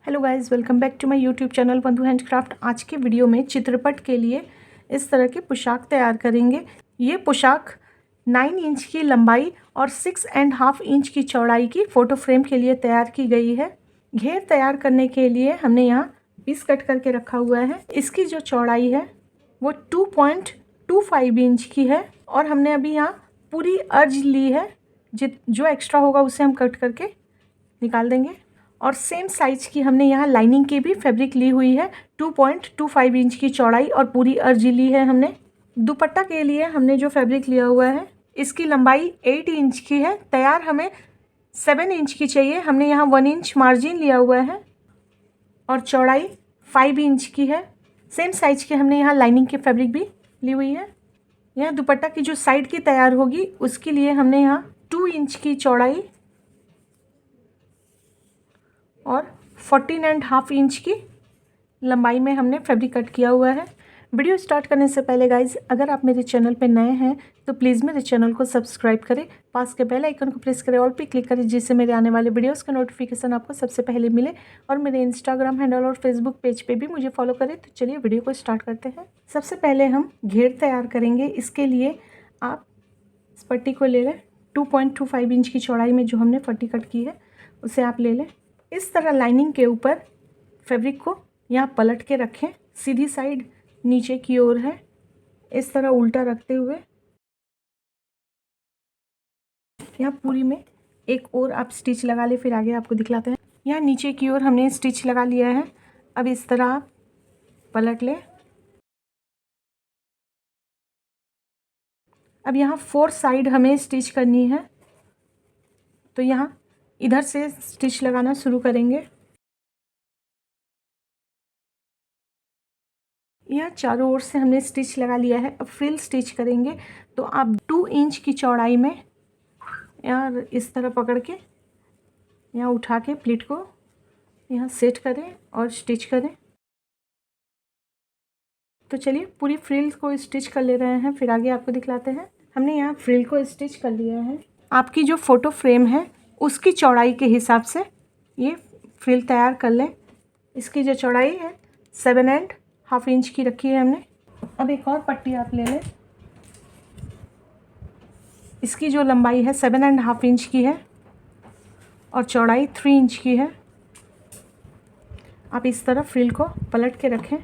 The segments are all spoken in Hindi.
Hello guys, welcome back to my YouTube channel Bandhu handcraft. आज के वीडियो में चित्रपट के लिए इस तरह की पोशाक तैयार करेंगे। ये पोशाक 9 इंच की लंबाई और 6.5 इंच की चौड़ाई की फ़ोटो फ्रेम के लिए तैयार की गई है। घेर तैयार करने के लिए हमने यहाँ पीस कट करके रखा हुआ है। इसकी जो चौड़ाई है वो 2.25 इंच की है और हमने अभी यहाँ पूरी अर्ज ली है। जो एक्स्ट्रा होगा उसे हम कट करके निकाल देंगे। और सेम साइज की हमने यहाँ लाइनिंग की भी फैब्रिक ली हुई है। 2.25 इंच की चौड़ाई और पूरी अर्जी ली है हमने। दुपट्टा के लिए हमने जो फैब्रिक लिया हुआ है इसकी लंबाई 8 इंच की है। तैयार हमें 7 इंच की चाहिए। हमने यहाँ 1 इंच मार्जिन लिया हुआ है और चौड़ाई 5 इंच की है। सेम साइज की हमने यहाँ लाइनिंग की फैब्रिक भी ली हुई है। यहाँ दुपट्टा की जो साइड की तैयार होगी उसके लिए हमने यहाँ 2 इंच की चौड़ाई और 14.5 इंच की लंबाई में हमने फैब्रिक कट किया हुआ है। वीडियो स्टार्ट करने से पहले गाइज, अगर आप मेरे चैनल पर नए हैं तो प्लीज़ मेरे चैनल को सब्सक्राइब करें, पास के बेल आइकन को प्रेस करें, ऑल पे क्लिक करें, जिससे मेरे आने वाले वीडियोस का नोटिफिकेशन आपको सबसे पहले मिले। और मेरे इंस्टाग्राम हैंडल और फेसबुक पेज पे भी मुझे फॉलो करें। तो चलिए वीडियो को स्टार्ट करते हैं। सबसे पहले हम घेर तैयार करेंगे। इसके लिए आप इस पट्टी को ले लें। 2.25 इंच की चौड़ाई में जो हमने पट्टी कट की है उसे आप ले लें। इस तरह लाइनिंग के ऊपर फैब्रिक को यहाँ पलट के रखें। सीधी साइड नीचे की ओर है। इस तरह उल्टा रखते हुए यहाँ पूरी में एक और आप स्टिच लगा ले, फिर आगे आपको दिखलाते हैं। यहाँ नीचे की ओर हमने स्टिच लगा लिया है। अब इस तरह आप पलट लें। अब यहाँ 4 साइड हमें स्टिच करनी है, तो यहाँ इधर से स्टिच लगाना शुरू करेंगे। यह चारों ओर से हमने स्टिच लगा लिया है। अब फ्रिल स्टिच करेंगे, तो आप 2 इंच की चौड़ाई में यहाँ इस तरह पकड़ के यहाँ उठा के प्लीट को यहाँ सेट करें और स्टिच करें। तो चलिए पूरी फ्रिल को स्टिच कर ले रहे हैं, फिर आगे आपको दिखलाते हैं। हमने यहाँ फ्रिल को स्टिच कर लिया है। आपकी जो फ़ोटो फ्रेम है उसकी चौड़ाई के हिसाब से ये फ्रिल तैयार कर लें। इसकी जो चौड़ाई है 7.5 इंच की रखी है हमने। अब एक और पट्टी आप ले लें। इसकी जो लंबाई है 7.5 इंच की है और चौड़ाई 3 इंच की है। आप इस तरह फ्रिल को पलट के रखें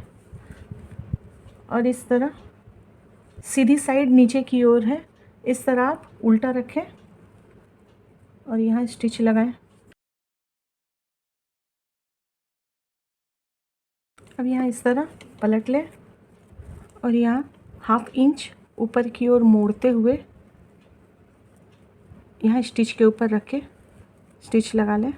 और इस तरह सीधी साइड नीचे की ओर है। इस तरह आप उल्टा रखें और यहाँ स्टिच लगाएं। अब यहाँ इस तरह पलट लें और यहाँ 1/2 इंच ऊपर की ओर मोड़ते हुए यहाँ स्टिच के ऊपर रख के स्टिच लगा लें।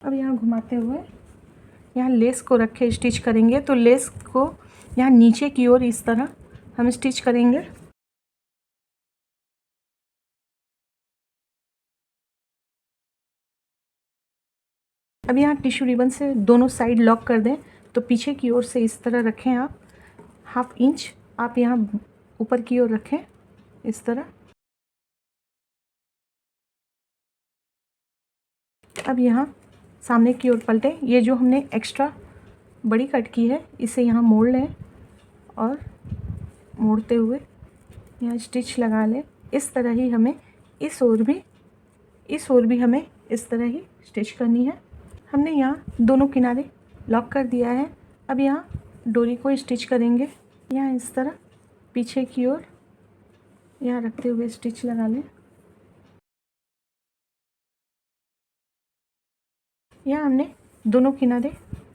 अब यहाँ घुमाते हुए यहाँ लेस को रखे स्टिच करेंगे, तो लेस को यहाँ नीचे की ओर इस तरह हम स्टिच करेंगे। अब यहाँ टिश्यू रिबन से दोनों साइड लॉक कर दें, तो पीछे की ओर से इस तरह रखें। आप 1/2 इंच आप यहाँ ऊपर की ओर रखें इस तरह। अब यहाँ सामने की ओर पलटें। ये जो हमने एक्स्ट्रा बड़ी कट की है इसे यहाँ मोड़ लें और मोड़ते हुए यहाँ स्टिच लगा लें। इस तरह ही हमें इस ओर भी हमें इस तरह ही स्टिच करनी है। हमने यहाँ दोनों किनारे लॉक कर दिया है। अब यहाँ डोरी को स्टिच करेंगे। यहाँ इस तरह पीछे की ओर यहाँ रखते हुए स्टिच लगा लें। यहाँ हमने दोनों किनारे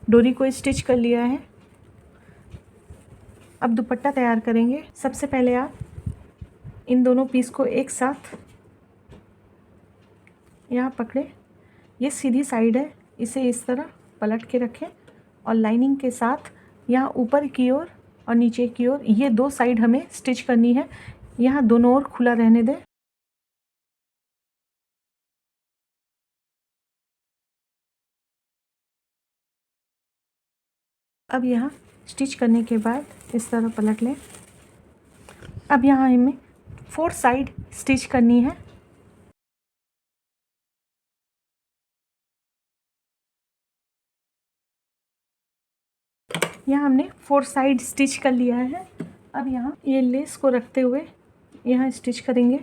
डोरी को स्टिच कर लिया है। अब दुपट्टा तैयार करेंगे। सबसे पहले आप इन दोनों पीस को एक साथ यहाँ पकड़े। ये सीधी साइड है, इसे इस तरह पलट के रखें और लाइनिंग के साथ यहाँ ऊपर की ओर और नीचे की ओर ये 2 साइड हमें स्टिच करनी है। यहाँ दोनों ओर खुला रहने दें। अब यहाँ स्टिच करने के बाद इस तरह पलट लें। अब यहाँ हमें 4 साइड स्टिच करनी है। यहाँ हमने 4 साइड स्टिच कर लिया है। अब यहाँ ये लेस को रखते हुए यहाँ स्टिच करेंगे।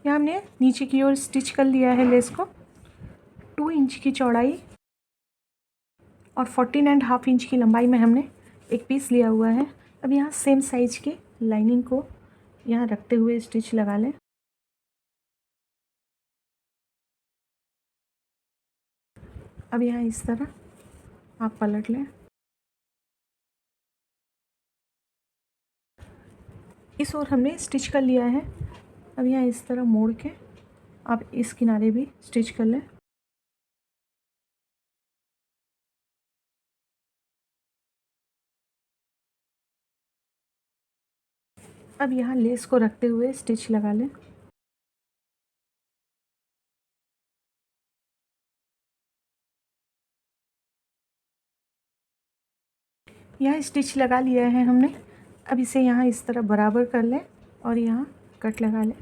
यहाँ हमने नीचे की ओर स्टिच कर लिया है लेस को। 2 इंच की चौड़ाई और 14.5 इंच की लंबाई में हमने एक पीस लिया हुआ है। अब यहाँ सेम साइज की लाइनिंग को यहाँ रखते हुए स्टिच लगा लें। अब यहाँ इस तरह आप पलट लें। इस ओर हमने स्टिच कर लिया है। अब यहाँ इस तरह मोड़ के आप इस किनारे भी स्टिच कर लें। अब यहाँ लेस को रखते हुए स्टिच लगा लें। यहाँ स्टिच लगा लिया है हमने। अब इसे यहाँ इस तरह बराबर कर लें और यहाँ कट लगा लें।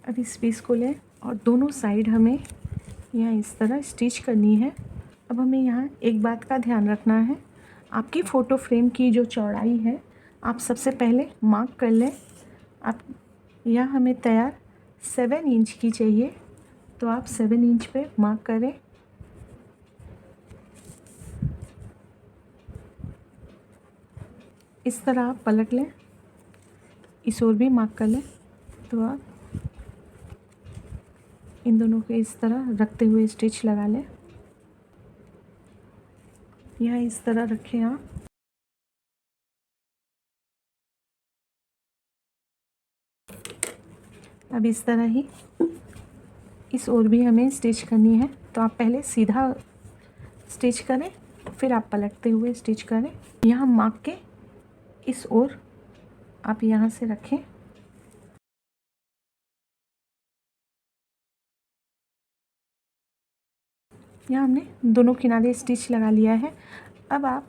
अब इस पीस को लें और दोनों साइड हमें यहाँ इस तरह स्टिच करनी है। अब हमें यहाँ एक बात का ध्यान रखना है, आपकी फ़ोटो फ्रेम की जो चौड़ाई है आप सबसे पहले मार्क कर लें। आप यहाँ हमें तैयार 7 इंच की चाहिए, तो आप 7 इंच पे मार्क करें। इस तरह आप पलट लें, इस ओर भी मार्क कर लें। तो आप इन दोनों के इस तरह रखते हुए स्टिच लगा लें। यहाँ इस तरह रखें आप। अब इस तरह ही इस ओर भी हमें स्टिच करनी है, तो आप पहले सीधा स्टिच करें, फिर आप पलटते हुए स्टिच करें। यहाँ मार्क के इस ओर आप यहाँ से रखें। यहाँ हमने दोनों किनारे स्टिच लगा लिया है। अब आप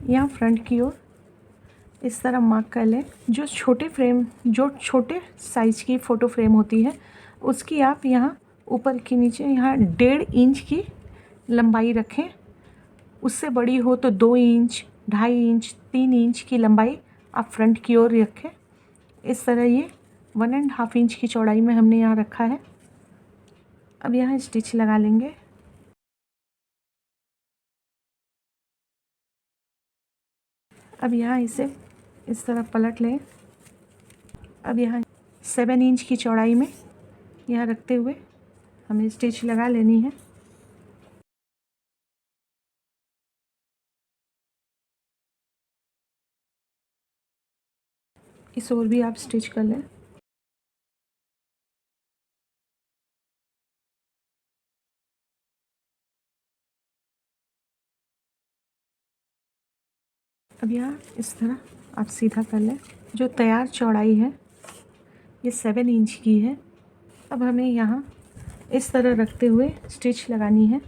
यहाँ फ्रंट की ओर इस तरह मार्क कर लें। जो छोटे साइज की फ़ोटो फ्रेम होती है उसकी आप यहाँ ऊपर की नीचे यहाँ 1.5 इंच की लंबाई रखें। उससे बड़ी हो तो 2 इंच, 2.5 इंच, 3 इंच की लंबाई आप फ्रंट की ओर रखें। इस तरह ये 1.5 इंच की चौड़ाई में हमने यहाँ रखा है। अब यहाँ स्टिच लगा लेंगे। अब यहाँ इसे इस तरह पलट लें। अब यहाँ 7 इंच की चौड़ाई में यहाँ रखते हुए हमें स्टिच लगा लेनी है। इस ओर भी आप स्टिच कर लें। अब यहाँ इस तरह आप सीधा कर लें। जो तैयार चौड़ाई है ये 7 इंच की है। अब हमें यहाँ इस तरह रखते हुए स्टिच लगानी है।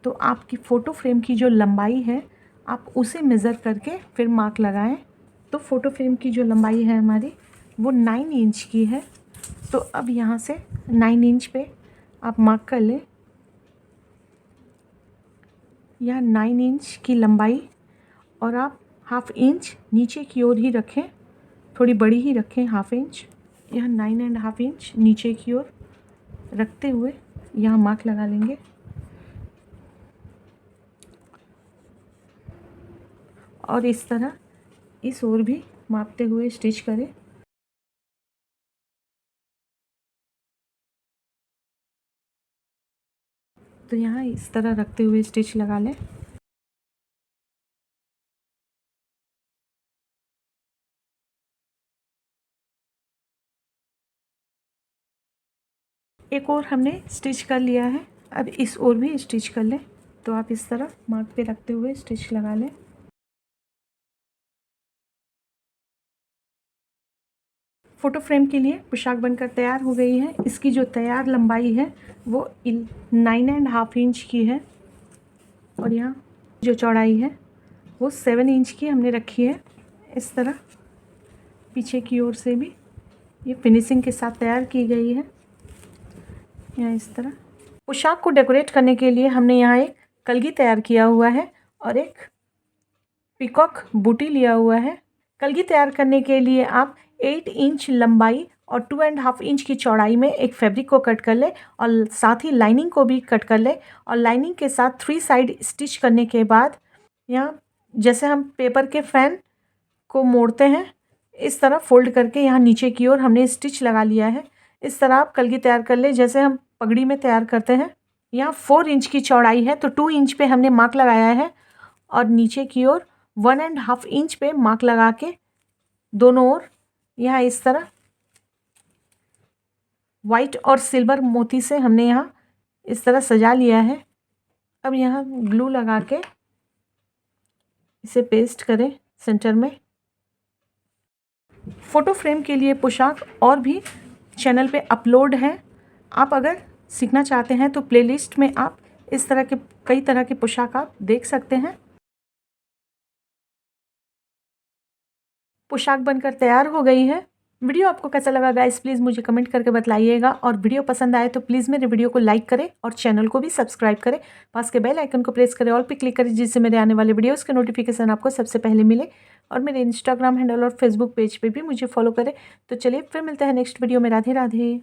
तो आपकी फ़ोटो फ्रेम की जो लंबाई है आप उसे मेज़र करके फिर मार्क लगाएं। तो फ़ोटो फ्रेम की जो लंबाई है हमारी वो 9 इंच की है। तो अब यहाँ से 9 इंच पे आप मार्क कर लें। यहाँ 9 इंच की लंबाई और आप 1/2 इंच नीचे की ओर ही रखें, थोड़ी बड़ी ही रखें 1/2 इंच। यहाँ 9.5 इंच नीचे की ओर रखते हुए यहाँ मार्क लगा लेंगे। और इस तरह इस ओर भी मापते हुए स्टिच करें। तो यहाँ इस तरह रखते हुए स्टिच लगा लें। एक और हमने स्टिच कर लिया है। अब इस ओर भी स्टिच कर लें। तो आप इस तरह मार्क पे रखते हुए स्टिच लगा लें। फ़ोटो फ्रेम के लिए पोशाक बनकर तैयार हो गई है। इसकी जो तैयार लंबाई है वो 9.5 इंच की है। और यहाँ जो चौड़ाई है वो 7 इंच की हमने रखी है। इस तरह पीछे की ओर से भी ये फिनिशिंग के साथ तैयार की गई है। यहाँ इस तरह पोशाक को डेकोरेट करने के लिए हमने यहाँ एक कलगी तैयार किया हुआ है और एक पीकॉक बूटी लिया हुआ है। कलगी तैयार करने के लिए आप 8 इंच लंबाई और 2.5 इंच की चौड़ाई में एक फैब्रिक को कट कर ले और साथ ही लाइनिंग को भी कट कर ले और लाइनिंग के साथ 3 साइड स्टिच करने के बाद यहाँ जैसे हम पेपर के फैन को मोड़ते हैं इस तरह फोल्ड करके यहाँ नीचे की ओर हमने स्टिच लगा लिया है। इस तरह आप कलगी तैयार कर ले जैसे हम पगड़ी में तैयार करते हैं। यहाँ 4 इंच की चौड़ाई है तो 2 इंच पे हमने मार्क लगाया है और नीचे की ओर 1.5 इंच पे मार्क लगा के दोनों ओर यहाँ इस तरह वाइट और सिल्वर मोती से हमने यहाँ इस तरह सजा लिया है। अब यहाँ ग्लू लगा के इसे पेस्ट करें सेंटर में। फ़ोटो फ्रेम के लिए पोशाक और भी चैनल पे अपलोड है। आप अगर सीखना चाहते हैं तो प्लेलिस्ट में आप इस तरह के कई तरह के पोशाक आप देख सकते हैं। पोशाक बनकर तैयार हो गई है। वीडियो आपको कैसा लगा गाइस प्लीज़ मुझे कमेंट करके बताइएगा और वीडियो पसंद आए तो प्लीज़ मेरे वीडियो को लाइक करें और चैनल को भी सब्सक्राइब करें। पास के बेल आइकन को प्रेस करें, ऑल पे क्लिक करें जिससे मेरे आने वाले वीडियोस के नोटिफिकेशन आपको सबसे पहले मिले और मेरे इंस्टाग्राम हैंडल और फेसबुक पेज पे भी मुझे फॉलो करें। तो चलिए फिर मिलते हैं नेक्स्ट वीडियो में। राधे राधे।